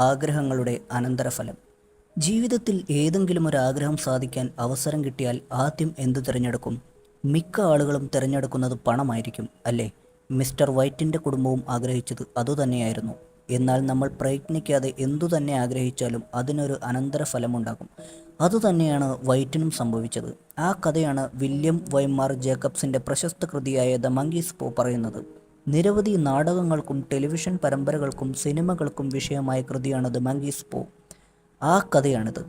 ആഗ്രഹങ്ങളുടെ അനന്തരഫലം. ജീവിതത്തിൽ ഏതെങ്കിലും ഒരു ആഗ്രഹം സാധിക്കാൻ അവസരം കിട്ടിയാൽ ആദ്യം എന്തു തിരഞ്ഞെടുക്കും? മിക്ക ആളുകളും തിരഞ്ഞെടുക്കുന്നത് പണമായിരിക്കും, അല്ലേ? മിസ്റ്റർ വൈറ്റിൻ്റെ കുടുംബവും ആഗ്രഹിച്ചത് അതുതന്നെയായിരുന്നു. എന്നാൽ നമ്മൾ പ്രയത്നിക്കാതെ എന്തു തന്നെ ആഗ്രഹിച്ചാലും അതിനൊരു അനന്തരഫലമുണ്ടാകും. അതുതന്നെയാണ് വൈറ്റിനും സംഭവിച്ചത്. ആ കഥയാണ് വില്യം വൈമാർ ജേക്കബ്സിൻ്റെ പ്രശസ്ത കൃതിയായ ദ മങ്കീസ് പോ പറയുന്നത്. നിരവധി നാടകങ്ങൾക്കും ടെലിവിഷൻ പരമ്പരകൾക്കും സിനിമകൾക്കും വിഷയമായ കൃതിയാണ് ദ മങ്കീസ് പോ. ആ കഥയാണിത്.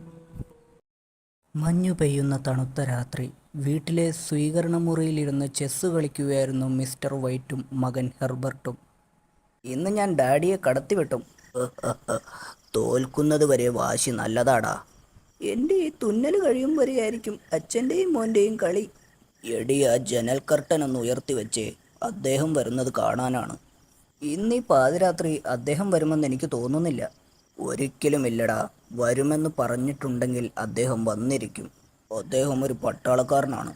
മഞ്ഞു പെയ്യുന്ന തണുത്ത രാത്രി. വീട്ടിലെ സ്വീകരണമുറിയിലിരുന്ന് ചെസ്സ് കളിക്കുകയായിരുന്നു മിസ്റ്റർ വൈറ്റും മകൻ ഹെർബർട്ടും. ഇന്ന് ഞാൻ ഡാഡിയെ കടത്തിവെട്ടും. തോൽക്കുന്നത് വരെ വാശി നല്ലതാടാ. എൻ്റെ ഈ തുന്നൽ കഴിയും വരെയായിരിക്കും അച്ഛൻ്റെയും മോൻ്റെയും കളി. എടി, ആ ജനൽ കർട്ടൻ ഒന്ന് ഉയർത്തി വെച്ചേ, അദ്ദേഹം വരുന്നത് കാണാനാണ്. ഇന്ന് ഈ പാതിരാത്രി അദ്ദേഹം വരുമെന്ന് എനിക്ക് തോന്നുന്നില്ല. ഒരിക്കലുമില്ലടാ. വരുമെന്ന് പറഞ്ഞിട്ടുണ്ടെങ്കിൽ അദ്ദേഹം വന്നിരിക്കും. അദ്ദേഹം ഒരു പട്ടാളക്കാരനാണ്.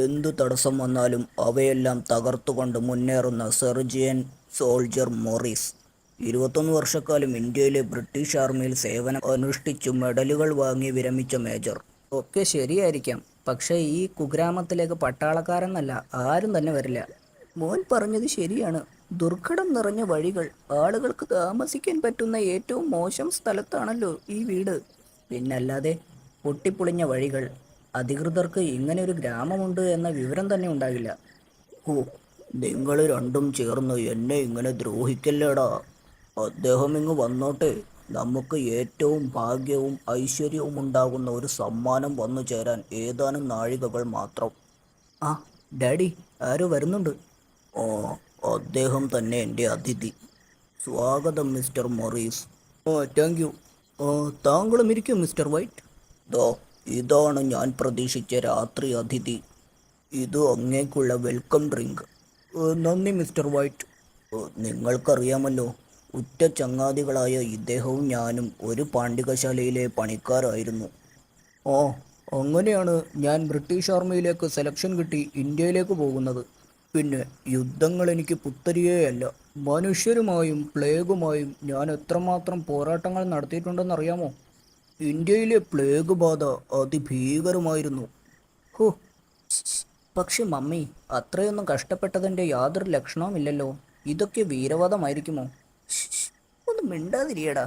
എന്തു തടസ്സം വന്നാലും അവയെല്ലാം തകർത്തുകൊണ്ട് മുന്നേറുന്ന സെർജിയൻ സോൾജർ മൊറീസ്. 21 വർഷക്കാലം ഇന്ത്യയിലെ ബ്രിട്ടീഷ് ആർമിയിൽ സേവനം അനുഷ്ഠിച്ചു മെഡലുകൾ വാങ്ങി വിരമിച്ച മേജർ. ഒക്കെ ശരിയായിരിക്കാം, പക്ഷേ ഈ കുഗ്രാമത്തിലേക്ക് പട്ടാളക്കാരെന്നല്ല ആരും തന്നെ വരില്ല. മോൻ പറഞ്ഞത് ശരിയാണ്. ദുർഘടം നിറഞ്ഞ വഴികൾ. ആളുകൾക്ക് താമസിക്കാൻ പറ്റുന്ന ഏറ്റവും മോശം സ്ഥലത്താണല്ലോ ഈ വീട്. പിന്നല്ലാതെ, പൊട്ടിപ്പൊളിഞ്ഞ വഴികൾ. അധികൃതർക്ക് ഇങ്ങനെ ഒരു ഗ്രാമമുണ്ട് എന്ന വിവരം തന്നെ ഉണ്ടാകില്ല. ഓ, നിങ്ങൾ രണ്ടും ചേർന്ന് എന്നെ ഇങ്ങനെ ദ്രോഹിക്കല്ലേടാ. അദ്ദേഹം ഇങ്ങ് വന്നോട്ടെ. നമുക്ക് ഏറ്റവും ഭാഗ്യവും ഐശ്വര്യവും ഉണ്ടാകുന്ന ഒരു സമ്മാനം വന്നു ചേരാൻ ഏതാനും നാഴികകൾ മാത്രം. ആ, ഡാഡി, ആരോ വരുന്നുണ്ട്. ഓ, അദ്ദേഹം തന്നെ എൻ്റെ അതിഥി. സ്വാഗതം മിസ്റ്റർ മൊറീസ്. ഓ, താങ്ക് യു. താങ്കളും ഇരിക്കും മിസ്റ്റർ വൈറ്റ്. ദോ, ഇതാണ് ഞാൻ പ്രതീക്ഷിച്ച രാത്രി അതിഥി. ഇത് അങ്ങേക്കുള്ള വെൽക്കം ഡ്രിങ്ക്. നന്ദി മിസ്റ്റർ വൈറ്റ്. നിങ്ങൾക്കറിയാമല്ലോ, ഉറ്റ ചങ്ങാതികളായ ഇദ്ദേഹവും ഞാനും ഒരു പാണ്ഡികശാലയിലെ പണിക്കാരായിരുന്നു. ഓ, അങ്ങനെയാണ് ഞാൻ ബ്രിട്ടീഷ് ആർമിയിലേക്ക് സെലക്ഷൻ കിട്ടി ഇന്ത്യയിലേക്ക് പോകുന്നത്. പിന്നെ യുദ്ധങ്ങൾ എനിക്ക് പുത്തരിയേയല്ല. മനുഷ്യരുമായും പ്ലേഗുമായും ഞാൻ എത്രമാത്രം പോരാട്ടങ്ങൾ നടത്തിയിട്ടുണ്ടെന്നറിയാമോ? ഇന്ത്യയിലെ പ്ലേഗ് ബാധ അതിഭീകരമായിരുന്നു. ഹോ, പക്ഷെ മമ്മി, അത്രയൊന്നും കഷ്ടപ്പെട്ടതിൻ്റെ യാതൊരു ലക്ഷണവുമില്ലല്ലോ. ഇതൊക്കെ വീരവാദമായിരിക്കുമോ? ഒന്ന് മിണ്ടാതിരിയടാ.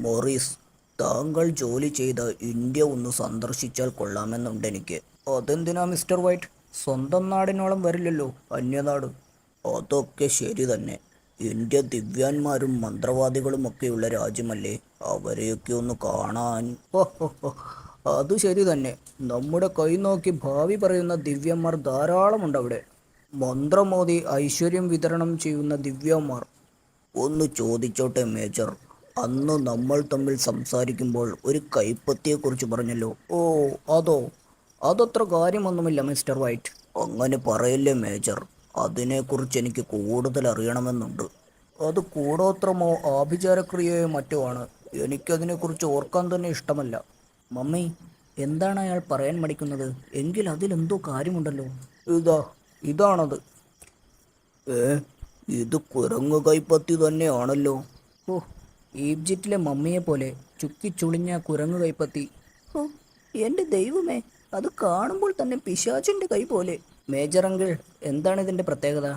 മോറീസ്, താങ്കൾ ജോലി ചെയ്ത ഇന്ത്യ ഒന്ന് സന്ദർശിച്ചാൽ കൊള്ളാമെന്നുണ്ടെനിക്ക്. അതെന്തിനാ മിസ്റ്റർ വൈറ്റ്? സ്വന്തം നാടിനോളം വരില്ലല്ലോ അന്യനാട്. അതൊക്കെ ശരി തന്നെ. ഇന്ത്യ ദിവ്യാന്മാരും മന്ത്രവാദികളും ഒക്കെയുള്ള രാജ്യമല്ലേ. അവരെയൊക്കെ ഒന്ന് കാണാൻ. ഓ, അത് ശരി തന്നെ. നമ്മുടെ കൈ നോക്കി ഭാവി പറയുന്ന ദിവ്യന്മാർ ധാരാളമുണ്ട് അവിടെ. മന്ത്രമോദി ഐശ്വര്യം വിതരണം ചെയ്യുന്ന ദിവ്യന്മാർ. ഒന്ന് ചോദിച്ചോട്ടെ മേജർ, അന്ന് നമ്മൾ തമ്മിൽ സംസാരിക്കുമ്പോൾ ഒരു കൈപ്പത്തിയെക്കുറിച്ച് പറഞ്ഞല്ലോ. ഓ, അതത്ര കാര്യമൊന്നുമില്ല മിസ്റ്റർ വൈറ്റ്. അങ്ങനെ പറയല്ലേ മേജർ. അതിനെക്കുറിച്ച് എനിക്ക് കൂടുതൽ അറിയണമെന്നുണ്ട്. അത് കൂടോത്രമോ ആഭിചാരക്രിയയോ മറ്റോ ആണ്. എനിക്കതിനെക്കുറിച്ച് ഓർക്കാൻ തന്നെ ഇഷ്ടമല്ല. മമ്മി, എന്താണ് അയാൾ പറയാൻ മടിക്കുന്നത്? എങ്കിൽ അതിലെന്തോ കാര്യമുണ്ടല്ലോ. ഇതാണത്. ഏ, ഇത് കുരങ്ങു കൈപ്പത്തി തന്നെയാണല്ലോ. ഓ, ഈജിപ്തിലെ മമ്മിയെ പോലെ ചുക്കിച്ചുളിഞ്ഞ കുരങ്ങു കൈപ്പത്തി. ഓ, എൻ്റെ ദൈവമേ, അത് കാണുമ്പോൾ തന്നെ പിശാചിൻ്റെ കൈ പോലെ. മേജർ അങ്കിൾ, എന്താണ് ഇതിൻ്റെ പ്രത്യേകത?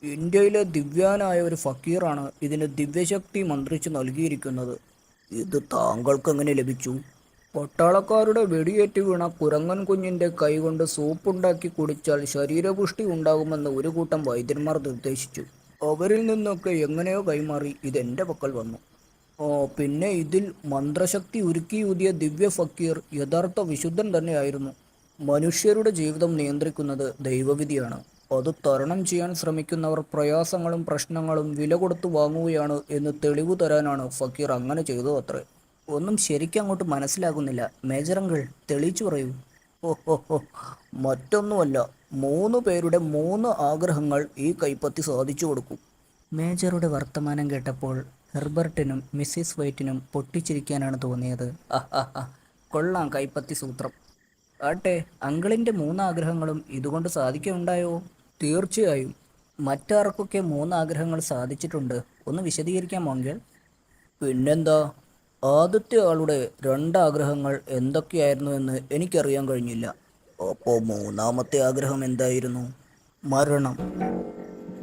ഇന്ത്യയിലെ ദിവ്യാനായ ഒരു ഫക്കീറാണ് ഇതിന് ദിവ്യശക്തി മന്ത്രിച്ച് നൽകിയിരിക്കുന്നത്. ഇത് താങ്കൾക്ക് എങ്ങനെ ലഭിച്ചു? പട്ടാളക്കാരുടെ വെടിയേറ്റ് വീണ കുരങ്ങൻ കുഞ്ഞിൻ്റെ കൈകൊണ്ട് സൂപ്പുണ്ടാക്കി കുടിച്ചാൽ ശരീരപുഷ്ടി ഉണ്ടാകുമെന്ന് ഒരു കൂട്ടം വൈദ്യന്മാർ നിർദ്ദേശിച്ചു. അവരിൽ നിന്നൊക്കെ എങ്ങനെയോ കൈമാറി ഇതെൻ്റെ പക്കൽ വന്നു. പിന്നെ ഇതിൽ മന്ത്രശക്തി ഉരുക്കിയൂതിയ ദിവ്യ ഫക്കീർ യഥാർത്ഥ വിശുദ്ധൻ തന്നെയായിരുന്നു. മനുഷ്യരുടെ ജീവിതം നിയന്ത്രിക്കുന്നത് ദൈവവിധിയാണ്. അത് തരണം ചെയ്യാൻ ശ്രമിക്കുന്നവർ പ്രയാസങ്ങളും പ്രശ്നങ്ങളും വില കൊടുത്തു വാങ്ങുകയാണ് എന്ന് തെളിവ് തരാനാണ് ഫക്കീർ അങ്ങനെ ചെയ്തത് അത്രേ. ഒന്നും ശരിക്കും അങ്ങോട്ട് മനസ്സിലാകുന്നില്ല. മേജർ അങ്കിൾ, തെളിയിച്ചു പറയൂ. ഓ, മറ്റൊന്നുമല്ല. 3 പേരുടെ 3 ആഗ്രഹങ്ങൾ ഈ കൈപ്പത്തി സാധിച്ചു കൊടുക്കും. മേജറുടെ വർത്തമാനം കേട്ടപ്പോൾ ഹെർബർട്ടിനും മിസ്സിസ് വൈറ്റിനും പൊട്ടിച്ചിരിക്കാനാണ് തോന്നിയത്. കൊള്ളാം കൈപ്പത്തി സൂത്രം. ആട്ടെ, അങ്കിളിൻ്റെ 3 ആഗ്രഹങ്ങളും ഇതുകൊണ്ട് സാധിക്കുകയുണ്ടായോ? തീർച്ചയായും. മറ്റാർക്കൊക്കെ 3 ആഗ്രഹങ്ങൾ സാധിച്ചിട്ടുണ്ട്? ഒന്ന് വിശദീകരിക്കാമോ അങ്കിൾ? പിന്നെന്താ, ആദ്യത്തെ ആളുടെ രണ്ടാഗ്രഹങ്ങൾ എന്തൊക്കെയായിരുന്നു എന്ന് എനിക്കറിയാൻ കഴിഞ്ഞില്ല. അപ്പോൾ മൂന്നാമത്തെ ആഗ്രഹം എന്തായിരുന്നു? മരണം.